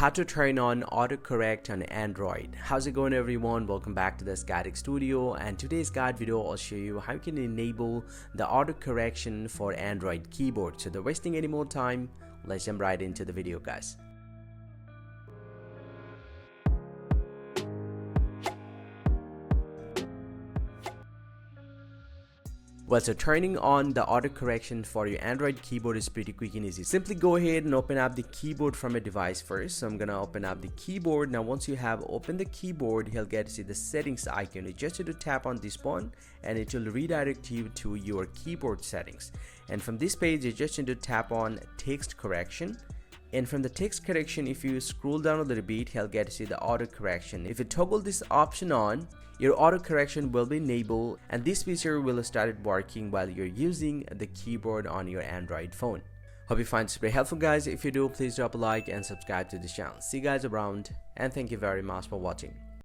how to turn on autocorrect on Android. How's it going, everyone? Welcome back to the Guiding Studio, and today's guide video I'll show you how you can enable the autocorrection for Android keyboard. So without wasting any more time, let's jump right into the video, guys. Well, so turning on the autocorrection for your Android keyboard is pretty quick and easy. Simply go ahead and open up the keyboard from a device first. So I'm gonna open up the keyboard. Now once you have opened the keyboard, you'll get to see the settings icon. You just need to tap on this one and it will redirect you to your keyboard settings. And from this page, you just need to tap on text correction. And from the text correction, if you scroll down a little bit, you'll get to see the auto correction. If you toggle this option on, your auto correction will be enabled, and this feature will start working while you're using the keyboard on your Android phone. Hope you find this very helpful, guys. If you do, please drop a like and subscribe to the channel. See you guys around, and thank you very much for watching.